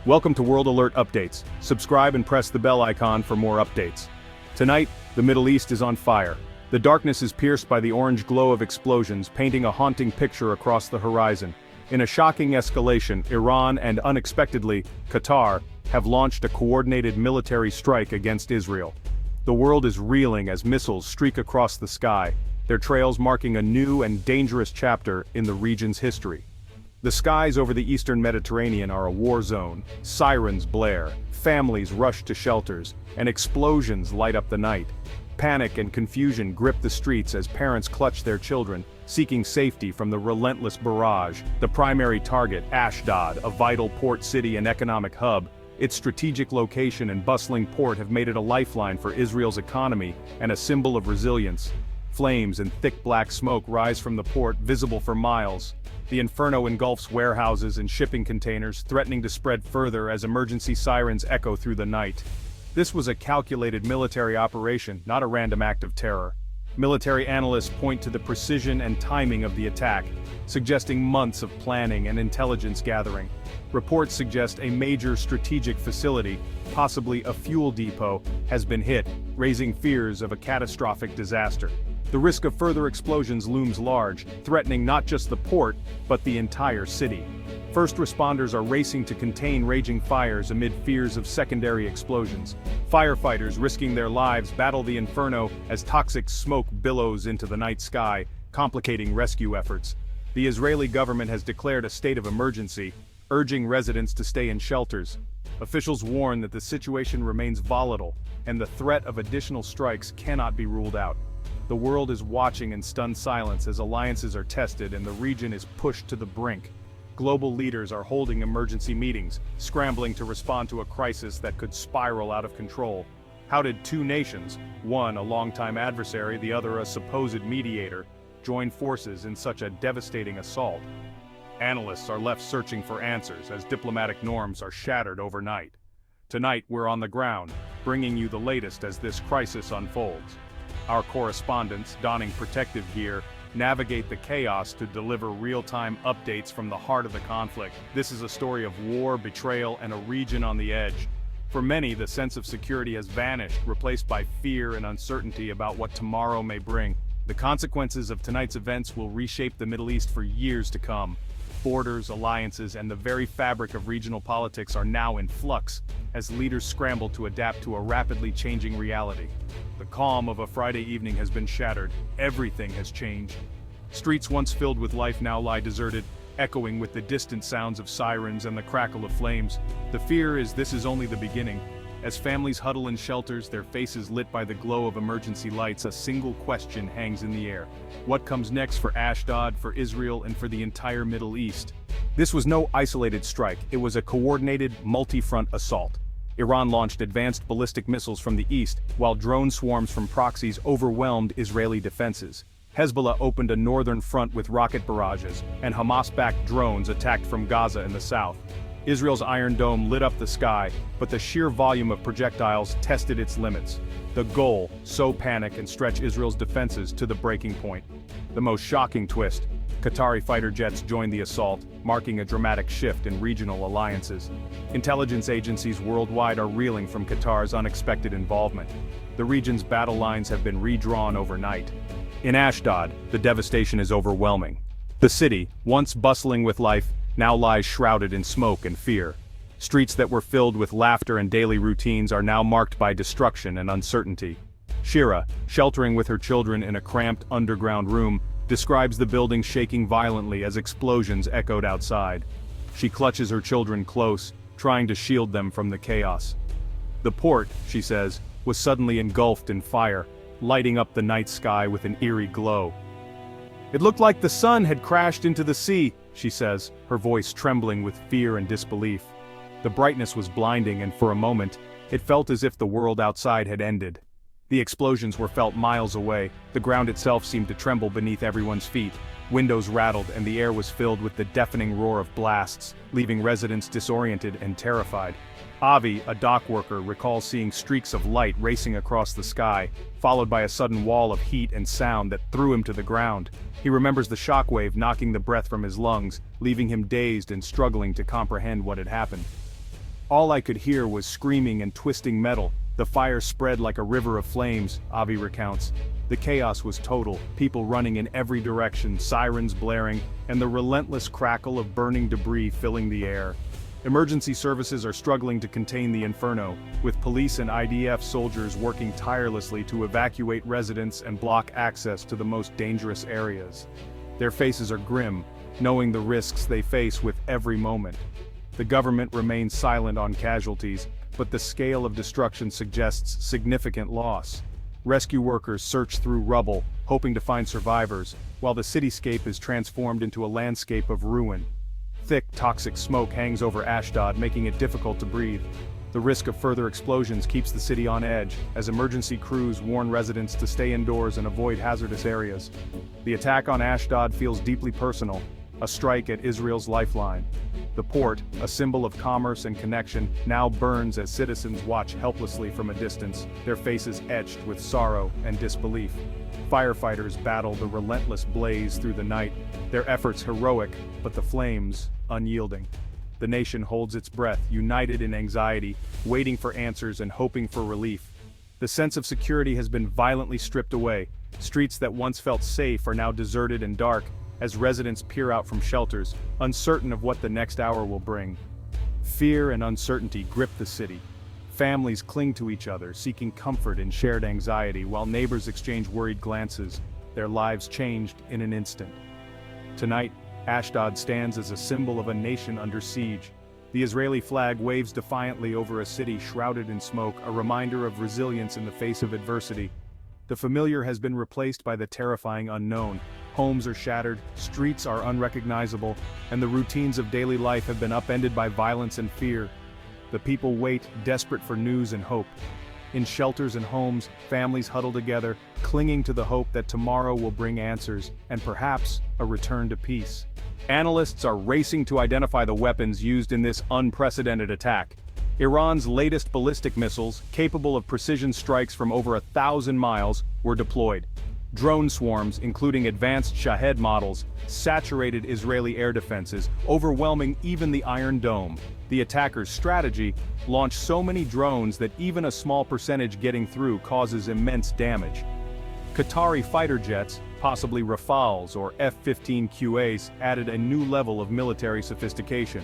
Welcome to World Alert Updates. Subscribe and press the bell icon for more updates. Tonight, the Middle East is on fire. The darkness is pierced by the orange glow of explosions, painting a haunting picture across the horizon. In a shocking escalation, Iran and, unexpectedly, Qatar have launched a coordinated military strike against Israel. The world is reeling as missiles streak across the sky, their trails marking a new and dangerous chapter in the region's history. The skies over the eastern Mediterranean are a war zone. Sirens blare, families rush to shelters, and explosions light up the night. Panic and confusion grip the streets as parents clutch their children, seeking safety from the relentless barrage. The primary target, Ashdod, a vital port city and economic hub, its strategic location and bustling port have made it a lifeline for Israel's economy and a symbol of resilience. Flames and thick black smoke rise from the port, visible for miles. The inferno engulfs warehouses and shipping containers, threatening to spread further as emergency sirens echo through the night. This was a calculated military operation, not a random act of terror. Military analysts point to the precision and timing of the attack, suggesting months of planning and intelligence gathering. Reports suggest a major strategic facility, possibly a fuel depot, has been hit, raising fears of a catastrophic disaster. The risk of further explosions looms large, threatening not just the port, but the entire city. First responders are racing to contain raging fires amid fears of secondary explosions. Firefighters risking their lives battle the inferno as toxic smoke billows into the night sky, complicating rescue efforts. The Israeli government has declared a state of emergency, urging residents to stay in shelters. Officials warn that the situation remains volatile, and the threat of additional strikes cannot be ruled out. The world is watching in stunned silence as alliances are tested and the region is pushed to the brink. Global leaders are holding emergency meetings, scrambling to respond to a crisis that could spiral out of control. How did two nations, one a longtime adversary, the other a supposed mediator, join forces in such a devastating assault? Analysts are left searching for answers as diplomatic norms are shattered overnight. Tonight we're on the ground, bringing you the latest as this crisis unfolds. Our correspondents, donning protective gear, navigate the chaos to deliver real-time updates from the heart of the conflict. This is a story of war, betrayal, and a region on the edge. For many, the sense of security has vanished, replaced by fear and uncertainty about what tomorrow may bring. The consequences of tonight's events will reshape the Middle East for years to come. Borders, alliances, and the very fabric of regional politics are now in flux, as leaders scramble to adapt to a rapidly changing reality. The calm of a Friday evening has been shattered. Everything has changed. Streets once filled with life now lie deserted, echoing with the distant sounds of sirens and the crackle of flames. The fear is this is only the beginning. As families huddle in shelters, their faces lit by the glow of emergency lights, a single question hangs in the air. What comes next for Ashdod, for Israel, and for the entire Middle East? This was no isolated strike, it was a coordinated, multi-front assault. Iran launched advanced ballistic missiles from the east, while drone swarms from proxies overwhelmed Israeli defenses. Hezbollah opened a northern front with rocket barrages, and Hamas-backed drones attacked from Gaza in the south. Israel's Iron Dome lit up the sky, but the sheer volume of projectiles tested its limits. The goal, sow panic and stretch Israel's defenses to the breaking point. The most shocking twist: Qatari fighter jets joined the assault, marking a dramatic shift in regional alliances. Intelligence agencies worldwide are reeling from Qatar's unexpected involvement. The region's battle lines have been redrawn overnight. In Ashdod, the devastation is overwhelming. The city, once bustling with life, now lies shrouded in smoke and fear. Streets that were filled with laughter and daily routines are now marked by destruction and uncertainty. Shira, sheltering with her children in a cramped underground room, describes the building shaking violently as explosions echoed outside. She clutches her children close, trying to shield them from the chaos. The port, she says, was suddenly engulfed in fire, lighting up the night sky with an eerie glow. It looked like the sun had crashed into the sea, she says, her voice trembling with fear and disbelief. The brightness was blinding and for a moment, it felt as if the world outside had ended. The explosions were felt miles away, the ground itself seemed to tremble beneath everyone's feet. Windows rattled and the air was filled with the deafening roar of blasts, leaving residents disoriented and terrified. Avi, a dock worker, recalls seeing streaks of light racing across the sky, followed by a sudden wall of heat and sound that threw him to the ground. He remembers the shockwave knocking the breath from his lungs, leaving him dazed and struggling to comprehend what had happened. All I could hear was screaming and twisting metal. The fire spread like a river of flames, Avi recounts. The chaos was total, people running in every direction, sirens blaring, and the relentless crackle of burning debris filling the air. Emergency services are struggling to contain the inferno, with police and IDF soldiers working tirelessly to evacuate residents and block access to the most dangerous areas. Their faces are grim, knowing the risks they face with every moment. The government remains silent on casualties, but the scale of destruction suggests significant loss. Rescue workers search through rubble, hoping to find survivors, while the cityscape is transformed into a landscape of ruin. Thick, toxic smoke hangs over Ashdod, making it difficult to breathe. The risk of further explosions keeps the city on edge, as emergency crews warn residents to stay indoors and avoid hazardous areas. The attack on Ashdod feels deeply personal, a strike at Israel's lifeline. The port, a symbol of commerce and connection, now burns as citizens watch helplessly from a distance, their faces etched with sorrow and disbelief. Firefighters battle the relentless blaze through the night, their efforts heroic, but the flames unyielding. The nation holds its breath, united in anxiety, waiting for answers and hoping for relief. The sense of security has been violently stripped away. Streets that once felt safe are now deserted and dark, as residents peer out from shelters, uncertain of what the next hour will bring. Fear and uncertainty grip the city. Families cling to each other, seeking comfort in shared anxiety, while neighbors exchange worried glances, their lives changed in an instant. Tonight, Ashdod stands as a symbol of a nation under siege. The Israeli flag waves defiantly over a city shrouded in smoke, a reminder of resilience in the face of adversity. The familiar has been replaced by the terrifying unknown. Homes are shattered, streets are unrecognizable, and the routines of daily life have been upended by violence and fear. The people wait, desperate for news and hope. In shelters and homes, families huddle together, clinging to the hope that tomorrow will bring answers, and perhaps a return to peace. Analysts are racing to identify the weapons used in this unprecedented attack. Iran's latest ballistic missiles, capable of precision strikes from over 1,000 miles, were deployed. Drone swarms, including advanced Shahed models, saturated Israeli air defenses, overwhelming even the Iron Dome. The attackers' strategy: launch so many drones that even a small percentage getting through causes immense damage. Qatari fighter jets, possibly Rafales or F-15QAs, added a new level of military sophistication.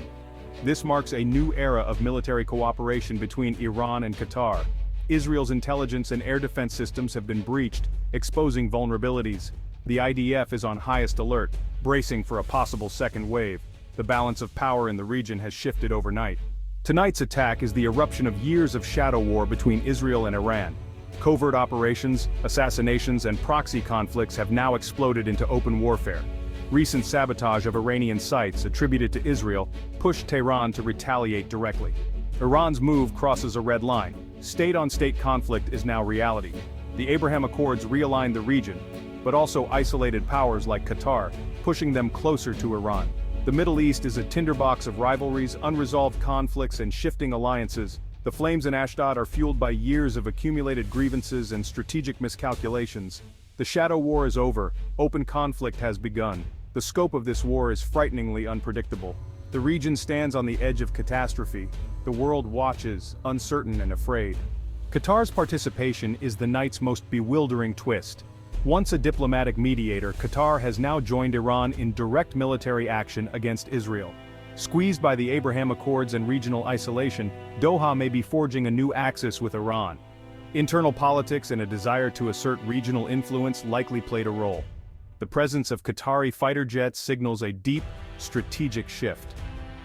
This marks a new era of military cooperation between Iran and Qatar. Israel's intelligence and air defense systems have been breached, exposing vulnerabilities. The IDF is on highest alert, bracing for a possible second wave. The balance of power in the region has shifted overnight. Tonight's attack is the eruption of years of shadow war between Israel and Iran. Covert operations, assassinations, and proxy conflicts have now exploded into open warfare. Recent sabotage of Iranian sites attributed to Israel pushed Tehran to retaliate directly. Iran's move crosses a red line. State-on-state conflict is now reality. The Abraham Accords realigned the region, but also isolated powers like Qatar, pushing them closer to Iran. The Middle East is a tinderbox of rivalries, unresolved conflicts, and shifting alliances. The flames in Ashdod are fueled by years of accumulated grievances and strategic miscalculations. The shadow war is over, open conflict has begun. The scope of this war is frighteningly unpredictable. The region stands on the edge of catastrophe. The world watches, uncertain and afraid. Qatar's participation is the night's most bewildering twist. Once a diplomatic mediator, Qatar has now joined Iran in direct military action against Israel. Squeezed by the Abraham Accords and regional isolation, Doha may be forging a new axis with Iran. Internal politics and a desire to assert regional influence likely played a role. The presence of Qatari fighter jets signals a deep, strategic shift.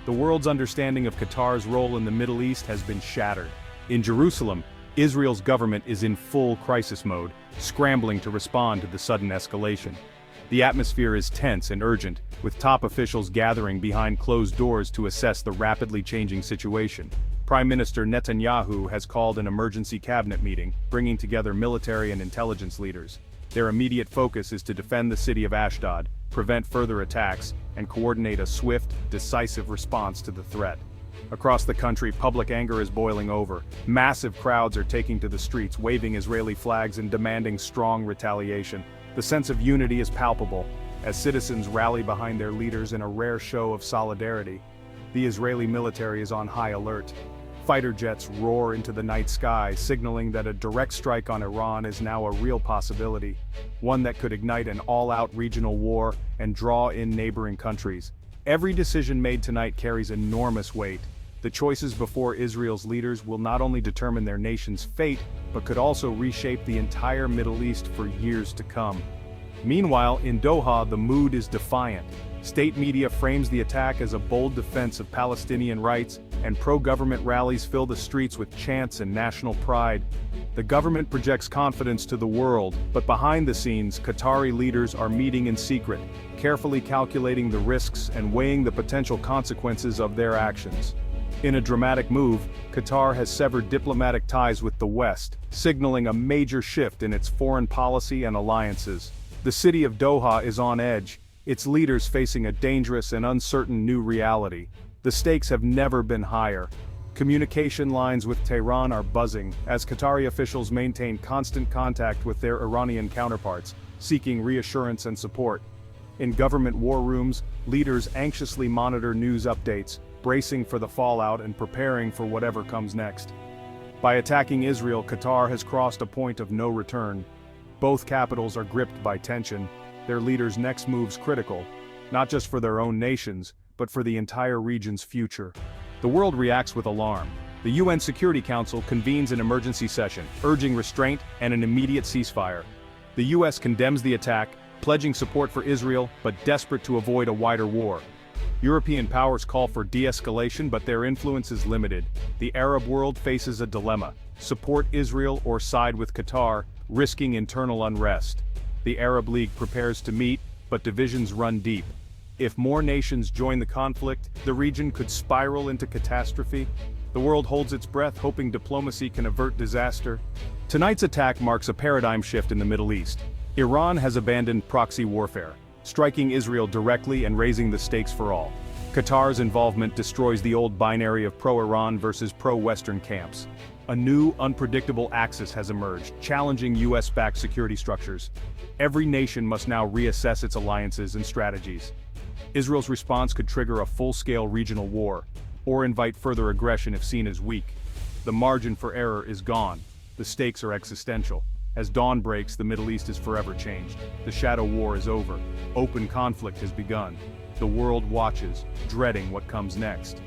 The world's understanding of Qatar's role in the Middle East has been shattered. In Jerusalem, Israel's government is in full crisis mode, scrambling to respond to the sudden escalation. The atmosphere is tense and urgent, with top officials gathering behind closed doors to assess the rapidly changing situation. Prime Minister Netanyahu has called an emergency cabinet meeting, bringing together military and intelligence leaders. Their immediate focus is to defend the city of Ashdod, prevent further attacks, and coordinate a swift, decisive response to the threat. Across the country, public anger is boiling over. Massive crowds are taking to the streets, waving Israeli flags and demanding strong retaliation. The sense of unity is palpable, as citizens rally behind their leaders in a rare show of solidarity. The Israeli military is on high alert. Fighter jets roar into the night sky, signaling that a direct strike on Iran is now a real possibility, one that could ignite an all-out regional war and draw in neighboring countries. Every decision made tonight carries enormous weight. The choices before Israel's leaders will not only determine their nation's fate, but could also reshape the entire Middle East for years to come. Meanwhile, in Doha, the mood is defiant. State media frames the attack as a bold defense of Palestinian rights, and pro-government rallies fill the streets with chants and national pride. The government projects confidence to the world, but behind the scenes, Qatari leaders are meeting in secret, carefully calculating the risks and weighing the potential consequences of their actions. In a dramatic move, Qatar has severed diplomatic ties with the West, signaling a major shift in its foreign policy and alliances. The city of Doha is on edge, its leaders facing a dangerous and uncertain new reality. The stakes have never been higher. Communication lines with Tehran are buzzing, as Qatari officials maintain constant contact with their Iranian counterparts, seeking reassurance and support. In government war rooms, leaders anxiously monitor news updates, bracing for the fallout and preparing for whatever comes next. By attacking Israel, Qatar has crossed a point of no return. Both capitals are gripped by tension, their leaders' next moves critical, not just for their own nations, but for the entire region's future. The world reacts with alarm. The UN Security Council convenes an emergency session, urging restraint and an immediate ceasefire. The US condemns the attack, pledging support for Israel, but desperate to avoid a wider war. European powers call for de-escalation, but their influence is limited. The Arab world faces a dilemma: support Israel or side with Qatar, risking internal unrest. The Arab League prepares to meet, but divisions run deep. If more nations join the conflict, the region could spiral into catastrophe. The world holds its breath, hoping diplomacy can avert disaster. Tonight's attack marks a paradigm shift in the Middle East. Iran has abandoned proxy warfare, striking Israel directly and raising the stakes for all. Qatar's involvement destroys the old binary of pro-Iran versus pro-Western camps. A new, unpredictable axis has emerged, challenging US-backed security structures. Every nation must now reassess its alliances and strategies. Israel's response could trigger a full-scale regional war, or invite further aggression if seen as weak. The margin for error is gone. The stakes are existential. As dawn breaks, the Middle East is forever changed. The shadow war is over. Open conflict has begun. The world watches, dreading what comes next.